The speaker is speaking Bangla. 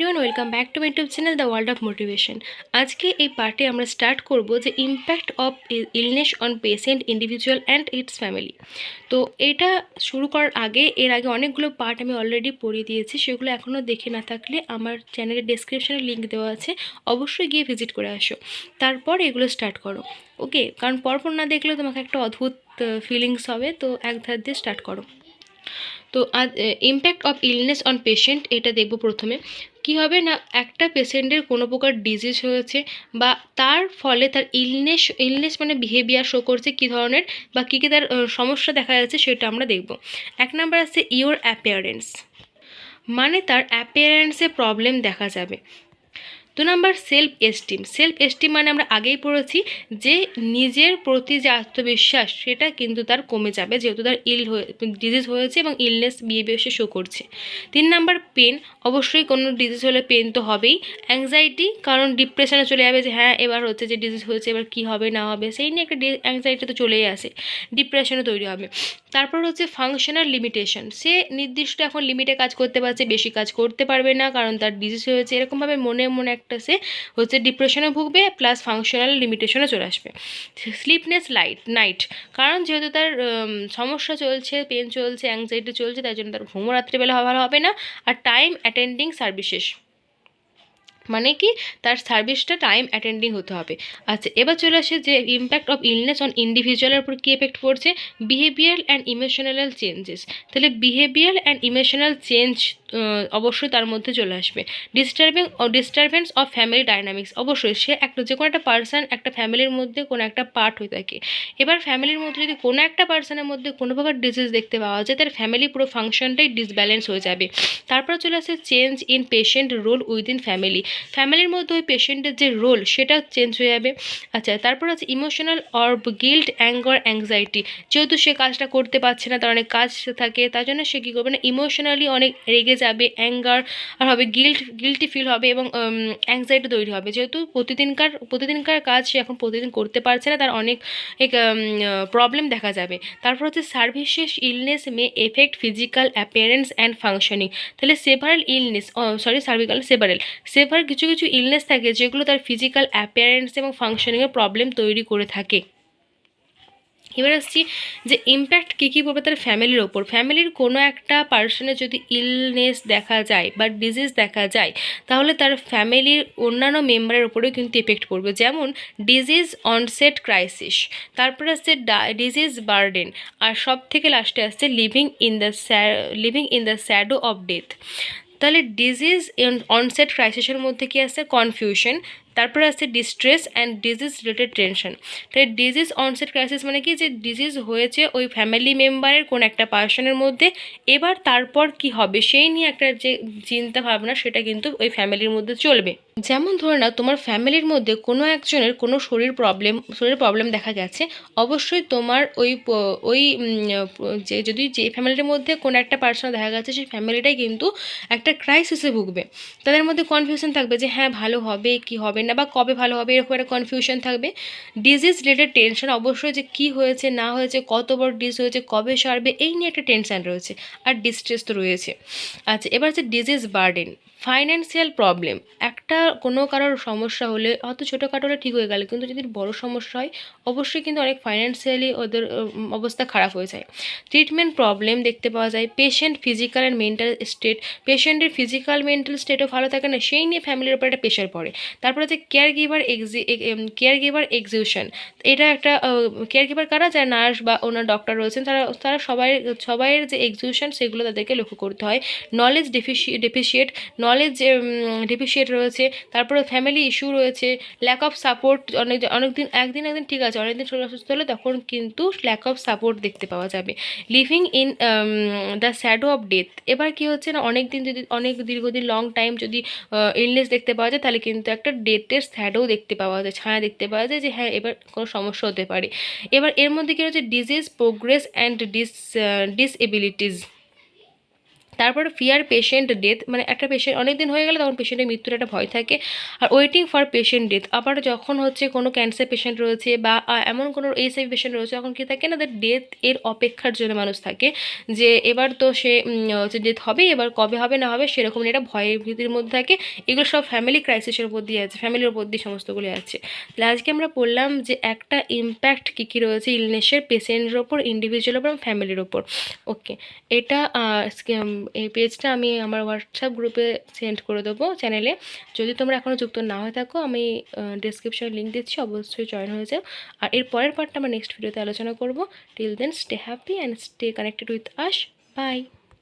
Everyone, welcome back to my YouTube channel the world of motivation. আজকে এই পার্টে আমরা স্টার্ট করব যে impact of illness on patient, individual and it's family. তো এটা শুরু করার আগে এর আগে অনেকগুলো পার্ট আমি অলরেডি পড়িয়ে দিয়েছি, সেগুলো এখনও দেখে না থাকলে আমার চ্যানেলের ডেসক্রিপশনে লিঙ্ক দেওয়া আছে, অবশ্যই গিয়ে ভিজিট করে আসো, তারপর এগুলো স্টার্ট করো। ওকে, কারণ পরপর না দেখলেও তোমাকে একটা অদ্ভুত ফিলিংস হবে, তো এক ধার দিয়ে স্টার্ট করো। তো আজ impact of illness on patient এটা দেখব। প্রথমে কি হবে না, একটা পেশেন্টের কোনো প্রকার ডিজিজ হয়েছে বা তার ফলে তার ইলনেস মানে বিহেভিয়ার শো করছে কী ধরনের বা কী কী তার সমস্যা দেখা যাচ্ছে সেটা আমরা দেখব। এক নাম্বার আছে ইওর অ্যাপিয়ারেন্স, মানে তার অ্যাপিয়ারেন্সে প্রবলেম দেখা যাবে। 2 নাম্বার সেলফ এস্টিম মানে আমরা আগেই পড়েছি যে নিজের প্রতি যে আত্মবিশ্বাস সেটা কিন্তু তার কমে যাবে, যেহেতু তার ডিজিজ হয়েছে এবং ইলনেস বিহেভিয়ার সে শো করছে। 3 নাম্বার পেন, অবশ্যই কোনো ডিজিজ হলে পেন তো হবেই। অ্যাংজাইটি, কারণ ডিপ্রেশনে চলে যাবে যে হ্যাঁ এবার হচ্ছে যে ডিজিজ হয়েছে, এবার কী হবে না হবে সেই নিয়ে একটা অ্যাংজাইটি তো চলেই আসে, ডিপ্রেশনও তৈরি হবে। তারপর হচ্ছে ফাংশনাল লিমিটেশন, সে নির্দিষ্ট এখন লিমিটে কাজ করতে পারছে, বেশি কাজ করতে পারবে না কারণ তার ডিজিজ হয়েছে, এরকমভাবে মনে মনে একটা সে হচ্ছে ডিপ্রেশনে ভুগবে, প্লাস ফাংশনাল লিমিটেশনে চলে আসবে। স্লিপনেস নাইট, কারণ যেহেতু তার সমস্যা চলছে, পেন চলছে, অ্যাংজাইটি চলছে, তাই জন্য তার ঘুমও রাত্রিবেলা ভালো হবে না। আর টাইম অ্যাটেন্ডিং সার্ভিসেস, মানে কি তার সার্ভিসটা টাইম অ্যাটেন্ডিং হতে হবে। আচ্ছা, এবার চলে আসে যে ইম্প্যাক্ট অফ ইলনেস অন ইন্ডিভিজুয়ালের উপর কী এফেক্ট পড়ছে, বিহেভিয়ার অ্যান্ড ইমোশনাল চেঞ্জেস। তাহলে বিহেভিয়ার অ্যান্ড ইমোশনাল চেঞ্জ অবশ্যই তার মধ্যে চলে আসবে। ডিস্টারবেন্স অফ ফ্যামিলি ডাইনামিক্স, অবশ্যই সে যে কোনো একটা পার্সন একটা ফ্যামিলির মধ্যে কোনো একটা পার্ট হয়ে থাকে। এবার ফ্যামিলির মধ্যে যদি কোনো একটা পার্সনের মধ্যে কোনো প্রকার ডিজিজ দেখতে পাওয়া যায়, তার ফ্যামিলি পুরো ফাংশনটাই ডিসব্যালেন্স হয়ে যাবে। তারপর চলে আসে change in patient role within ফ্যামিলির মধ্যে ওই পেশেন্টের যে রোল সেটা চেঞ্জ হয়ে যাবে। আচ্ছা, তারপর আছে emotional or guilt, anger, anxiety, যেহেতু সে কাজটা করতে পারছে না, তার অনেক কাজ থাকে, তার জন্য সে কী করবে না, ইমোশনালি অনেক রেগে যাবে, অ্যাঙ্গার আর হবে, গিল্টি ফিল হবে এবং অ্যাংজাইটি তৈরি হবে, যেহেতু প্রতিদিনকার কাজ সে এখন প্রতিদিন করতে পারছে না, তার অনেক প্রবলেম দেখা যাবে। তারপর হচ্ছে services illness May effect physical appearance and functioning. তাহলে সেভার কিছু ইলনেস থাকে যেগুলো তার ফিজিক্যাল অ্যাপিয়ারেন্স এবং ফাংশনিংয়ের প্রবলেম তৈরি করে থাকে। এবার আসছি যে ইম্প্যাক্ট কী কী পড়বে তার ফ্যামিলির ওপর। ফ্যামিলির কোনো একটা পার্সনের যদি ইলনেস দেখা যায় বা ডিজিজ দেখা যায়, তাহলে তার ফ্যামিলির অন্যান্য মেম্বারের ওপরেও কিন্তু এফেক্ট পড়বে, যেমন ডিজিজ অনসেট ক্রাইসিস, তারপরে আসছে ডিজিজ বার্ডেন, আর সব থেকে লাস্টে আসছে living in the shadow of death. তাহলে ডিজিজ অনসেট ক্রাইসিসের মধ্যে কি আসছে, কনফিউশন, তারপরে আসছে distress and disease related tension. তাই ডিজিজ অনসেট ক্রাইসিস মানে কি, যে ডিজিজ হয়েছে ওই ফ্যামিলি মেম্বারের কোন একটা পার্সনের মধ্যে, এবার তারপর কি হবে সেই নিয়ে একটা যে চিন্তা ভাবনা সেটা কিন্তু ওই ফ্যামিলির মধ্যে চলবে। যেমন ধরে নাও তোমার ফ্যামিলির মধ্যে কোনো একজনের কোনো শরীর প্রবলেম দেখা গেছে, অবশ্যই তোমার ওই যে ফ্যামিলির মধ্যে কোনো একটা পার্সন দেখা গেছে, সেই ফ্যামিলিটাই কিন্তু একটা ক্রাইসিসে ভুগবে। তাদের মধ্যে কনফিউশন থাকবে যে হ্যাঁ ভালো হবে কি হবে না, বা কবে ভালো হবে, এরকম একটা কনফিউশন থাকবে। ডিজিজ রিলেটেড টেনশন, অবশ্যই যে কী হয়েছে না হয়েছে, কত বড় ডিজিজ হয়েছে, কবে সারবে, এই নিয়ে একটা টেনশন রয়েছে, আর ডিস্ট্রেস তো রয়েছে। আচ্ছা, এবার হচ্ছে ডিজিজ বার্ডেন, ফাইন্যান্সিয়াল প্রবলেম, একটা কোনো কারোর সমস্যা হলে হয়তো ছোটোখাটো হলে ঠিক হয়ে গেল, কিন্তু যদি বড় সমস্যা হয় অবশ্যই কিন্তু অনেক ফাইন্যান্সিয়ালি ওদের অবস্থা খারাপ হয়ে যায়। ট্রিটমেন্ট প্রবলেম দেখতে পাওয়া যায়। Patient physical and mental state, পেশেন্টের ফিজিক্যাল মেন্টাল স্টেটও ভালো থাকে না, সেই নিয়ে ফ্যামিলির উপর একটা প্রেশার পড়ে। তারপরে হচ্ছে কেয়ার গিভার এক্সিকিউশন, এটা একটা কেয়ার গিভার কারা, যারা নার্স বা ওনার ডক্টর রয়েছেন, তারা সবাইয়ের যে এক্সিকিউশন সেগুলো তাদেরকে লক্ষ্য করতে হয়। নলেজ ডেফিসিয়েট রয়েছে। তারপরে ফ্যামিলি ইস্যু রয়েছে, ল্যাক অফ সাপোর্ট, একদিন ঠিক আছে, অনেকদিন শরীর অসুস্থ হলে তখন কিন্তু ল্যাক অফ সাপোর্ট দেখতে পাওয়া যাবে। Living in the shadow of death, এবার কি হচ্ছে না, অনেক দীর্ঘদিন লং টাইম যদি ইলনেস দেখতে পাওয়া যায়, তাহলে কিন্তু একটা ডেথের শ্যাডো দেখতে পাওয়া যায়, ছায়া দেখতে পাওয়া যায় যে হ্যাঁ এবার কোনো সমস্যা হতে পারে। এবার এর মধ্যে কি হচ্ছে, ডিজিজ প্রোগ্রেস অ্যান্ড ডিসএবিলিটিস, তারপরে ফিয়ার পেশেন্ট ডেথ, মানে একটা পেশেন্ট অনেক দিন হয়ে গেলে তখন পেশেন্টের মৃত্যুর একটা ভয় থাকে। আর ওয়েটিং ফর পেশেন্ট ডেথ, আবার যখন হচ্ছে কোনো ক্যান্সার পেশেন্ট রয়েছে বা এমন কোনো এইচআইভি পেশেন্ট রয়েছে, তখন কী থাকে না, ডেথ এর অপেক্ষার জন্য মানুষ থাকে, যে এবার তো সে হচ্ছে ডেথ হবে, এবার কবে হবে না হবে সেরকম একটা ভয়ের ভীতির মধ্যে থাকে। এগুলো সব ফ্যামিলি ক্রাইসিসের উপর দিয়ে আছে, ফ্যামিলির উপর দিয়ে সমস্তগুলি আছে। তাহলে আজকে আমরা বললাম যে একটা ইম্প্যাক্ট কী কী রয়েছে ইলনেসের পেশেন্টের ওপর, ইন্ডিভিজুয়ালের ওপর এবং ফ্যামিলির ওপর। ওকে, এটা এই পেজটা আমি আমার হোয়াটসঅ্যাপ গ্রুপে সেন্ড করে দেবো চ্যানেলে। যদি তোমরা এখনও যুক্ত না হয়ে থাকো, আমি ডিসক্রিপশনে লিঙ্ক দিচ্ছি, অবশ্যই জয়েন হয়ে যাও। আর এর পরের পার্টটা আমরা নেক্সট ভিডিওতে আলোচনা করব। Till then stay happy and stay connected with us. By.